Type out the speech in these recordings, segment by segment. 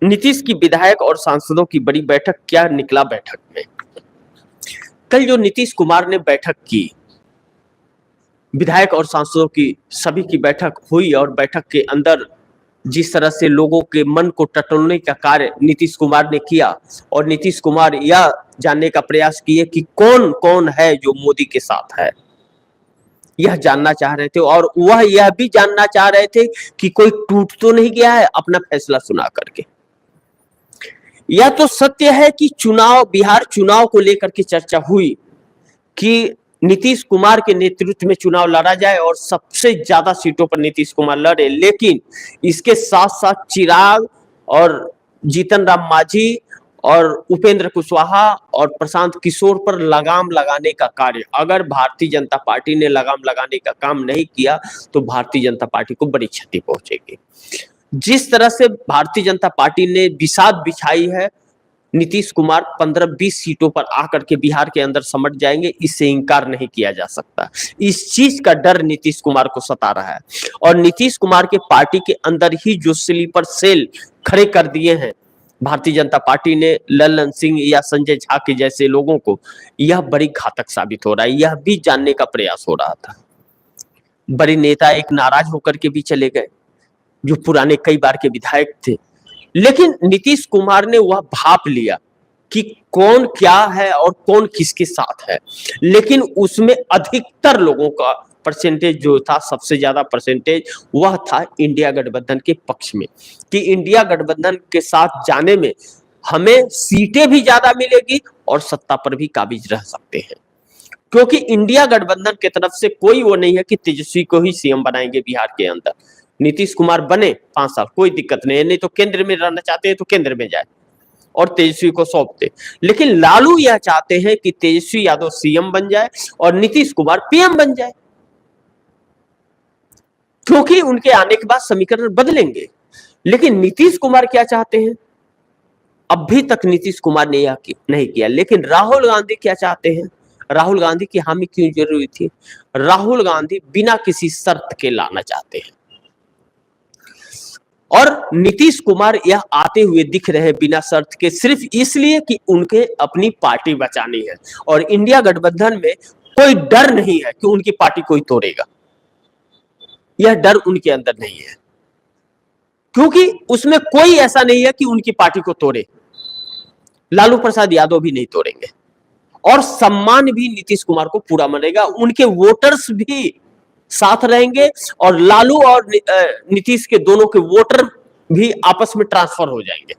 नीतीश की विधायक और सांसदों की बड़ी बैठक, क्या निकला बैठक में? कल जो नीतीश कुमार ने बैठक की, विधायक और सांसदों की सभी की बैठक हुई और बैठक के अंदर जिस तरह से लोगों के मन को टटोलने का कार्य नीतीश कुमार ने किया और नीतीश कुमार यह जानने का प्रयास किए कि कौन कौन है जो मोदी के साथ है, यह जानना चाह रहे थे। और वह यह भी जानना चाह रहे थे कि कोई टूट तो नहीं गया है अपना फैसला सुना करके। यह तो सत्य है कि बिहार चुनाव को लेकर के चर्चा हुई कि नीतीश कुमार के नेतृत्व में चुनाव लड़ा जाए और सबसे ज्यादा सीटों पर नीतीश कुमार लड़े, लेकिन इसके साथ साथ चिराग और जीतन राम मांझी और उपेंद्र कुशवाहा और प्रशांत किशोर पर लगाम लगाने का कार्य, अगर भारतीय जनता पार्टी ने लगाम लगाने का काम नहीं किया तो भारतीय जनता पार्टी को बड़ी क्षति पहुंचेगी। जिस तरह से भारतीय जनता पार्टी ने बिसात बिछाई है, नीतीश कुमार 15-20 सीटों पर आकर के बिहार के अंदर समट जाएंगे, इससे इंकार नहीं किया जा सकता। इस चीज का डर नीतीश कुमार को सता रहा है और नीतीश कुमार के पार्टी के अंदर ही जो स्लीपर सेल खड़े कर दिए हैं भारतीय जनता पार्टी ने, लल्लन सिंह या संजय झा के जैसे लोगों को, यह बड़ी घातक साबित हो रहा है। यह भी जानने का प्रयास हो रहा था। बड़े नेता एक नाराज होकर के भी चले गए जो पुराने कई बार के विधायक थे, लेकिन नीतीश कुमार ने वह भाप लिया कि कौन क्या है और कौन किसके साथ है, लेकिन उसमें अधिकतर लोगों का परसेंटेज जो था, सबसे ज्यादा परसेंटेज वह था इंडिया गठबंधन के पक्ष में, कि इंडिया गठबंधन के साथ जाने में हमें सीटें भी ज्यादा मिलेगी और सत्ता पर भी काबिज रह सकते हैं। क्योंकि इंडिया गठबंधन की तरफ से कोई वो नहीं है कि तेजस्वी को ही सीएम बनाएंगे बिहार के अंदर। नीतीश कुमार बने 5 साल, कोई दिक्कत नहीं है, नहीं तो केंद्र में रहना चाहते हैं तो केंद्र में जाए और तेजस्वी को सौंप दे। लेकिन लालू यह चाहते हैं कि तेजस्वी यादव सीएम बन जाए और नीतीश कुमार पीएम बन जाए, क्योंकि उनके आने के बाद समीकरण बदलेंगे। लेकिन नीतीश कुमार क्या चाहते हैं, अभी तक नीतीश कुमार ने यह नहीं किया। लेकिन राहुल गांधी क्या चाहते हैं, राहुल गांधी की हामी क्यों जरूरी थी? राहुल गांधी बिना किसी शर्त के लाना चाहते हैं और नीतीश कुमार यह आते हुए दिख रहे बिना शर्त के, सिर्फ इसलिए कि उनके अपनी पार्टी बचानी है और इंडिया गठबंधन में कोई डर नहीं है कि उनकी पार्टी कोई तोड़ेगा। यह डर उनके अंदर नहीं है, क्योंकि उसमें कोई ऐसा नहीं है कि उनकी पार्टी को तोड़े। लालू प्रसाद यादव भी नहीं तोड़ेंगे और सम्मान भी नीतीश कुमार को पूरा मिलेगा। उनके वोटर्स भी साथ रहेंगे और लालू और नीतीश के दोनों के वोटर भी आपस में ट्रांसफर हो जाएंगे।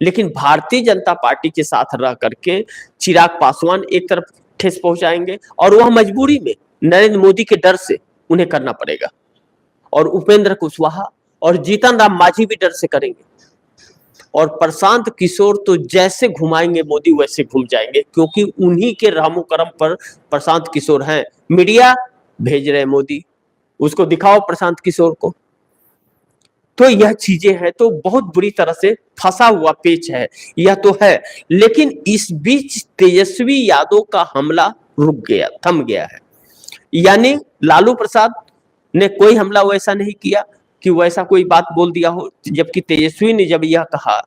लेकिन भारतीय जनता पार्टी के साथ रह करके चिराग पासवान एक तरफ ठेस पहुंचाएंगे और वह मजबूरी में नरेंद्र मोदी के डर से उन्हें करना पड़ेगा, और उपेंद्र कुशवाहा और जीतन राम मांझी भी डर से करेंगे, और प्रशांत किशोर तो जैसे घुमाएंगे मोदी वैसे घूम जाएंगे, क्योंकि उन्हीं के रहमो करम पर प्रशांत किशोर हैं। मीडिया भेज रहे मोदी, उसको दिखाओ प्रशांत किशोर को। तो यह चीजें हैं, तो बहुत बुरी तरह से फंसा हुआ पेच है, यह तो है। लेकिन इस बीच तेजस्वी यादव का हमला रुक गया, थम गया है। यानी लालू प्रसाद ने कोई हमला वैसा नहीं किया कि वैसा कोई बात बोल दिया हो, जबकि तेजस्वी ने जब यह कहा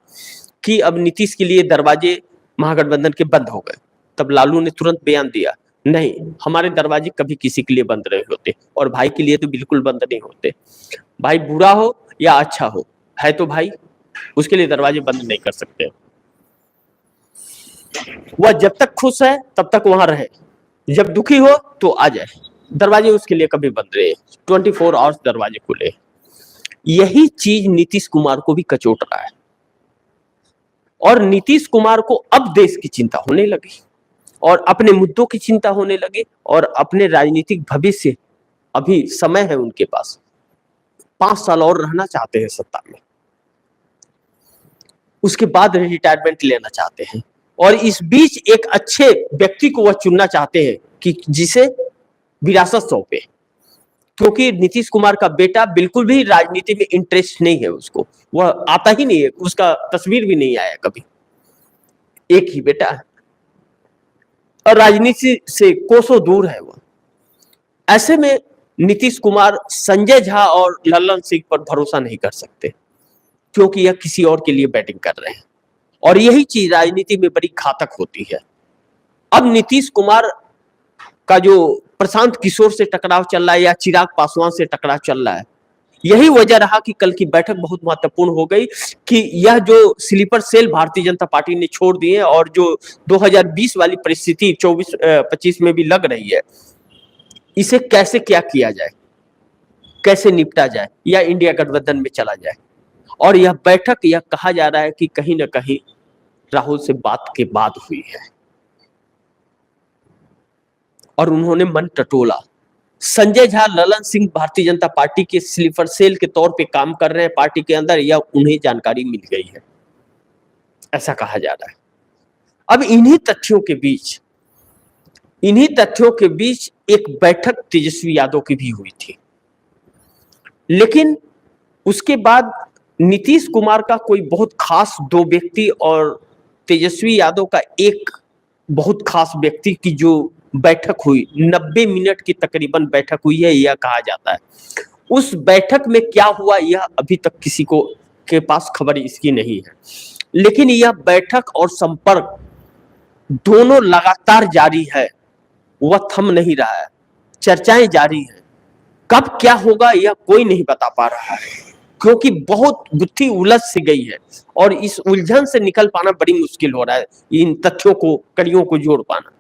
कि अब नीतीश के लिए दरवाजे महागठबंधन के बंद हो गए, तब लालू ने तुरंत बयान दिया, नहीं, हमारे दरवाजे कभी किसी के लिए बंद नहीं होते और भाई के लिए तो बिल्कुल बंद नहीं होते। भाई बुरा हो या अच्छा हो, है तो भाई, उसके लिए दरवाजे बंद नहीं कर सकते। वह जब तक खुश है तब तक वहां रहे, जब दुखी हो तो आ जाए। दरवाजे उसके लिए कभी बंद रहे, 24 आवर्स दरवाजे खुले। यही चीज नीतीश कुमार को भी कचोट रहा है और नीतीश कुमार को अब देश की चिंता होने लगी और अपने मुद्दों की चिंता होने लगी और अपने राजनीतिक भविष्य, अभी समय है उनके पास, 5 साल और रहना चाहते हैं सत्ता में, उसके बाद रिटायरमेंट लेना चाहते हैं और इस बीच एक अच्छे व्यक्ति को वह चुनना चाहते हैं कि जिसे विरासत सौंपे, क्योंकि नीतीश कुमार का बेटा बिल्कुल भी राजनीति में इंटरेस्ट नहीं है, उसको वह आता ही नहीं है, उसका तस्वीर भी नहीं आया कभी, एक ही बेटा है और राजनीति से कोसों दूर है वह। ऐसे में नीतीश कुमार संजय झा और लल्लन सिंह पर भरोसा नहीं कर सकते, क्योंकि यह किसी और के लिए बैटिंग कर रहे हैं, और यही चीज राजनीति में बड़ी घातक होती है। अब नीतीश कुमार का जो प्रशांत किशोर से टकराव चल रहा है या चिराग पासवान से टकराव चल रहा है, यही वजह रहा कि कल की बैठक बहुत महत्वपूर्ण हो गई कि यह जो sleeper cell Bharatiya Janata party ने छोड़ दिए और जो 2020 वाली परिस्थिति 24-25 में भी लग रही है, इसे कैसे क्या किया जाए, कैसे निपटा जाए या इंडिया गठबंधन में चला जाए। और यह बैठक, यह कहा जा रहा है कि कहीं ना कहीं राहुल से बात के बाद हुई है और उन्होंने मन टटोला। संजय झा, ललन सिंह भारतीय जनता पार्टी के स्लीपर सेल के तौर पे काम कर रहे हैं पार्टी के अंदर, या उन्हें जानकारी मिल गई है, ऐसा कहा जा रहा है। अब इन्हीं तथ्यों के बीच एक बैठक तेजस्वी यादव की भी हुई थी, लेकिन उसके बाद नीतीश कुमार का कोई बहुत खास दो व्यक्ति और तेजस्वी यादव का एक बहुत खास व्यक्ति की जो बैठक हुई, 90 मिनट की तकरीबन बैठक हुई है, यह कहा जाता है। उस बैठक में क्या हुआ यह अभी तक किसी को के पास खबर इसकी नहीं है, लेकिन यह बैठक और संपर्क दोनों लगातार जारी है, वह थम नहीं रहा है, चर्चाएं जारी हैं। कब क्या होगा यह कोई नहीं बता पा रहा है, क्योंकि बहुत गुत्थी उलझ सी गई है और इस उलझन से निकल पाना बड़ी मुश्किल हो रहा है, इन तथ्यों को, कड़ियों को जोड़ पाना।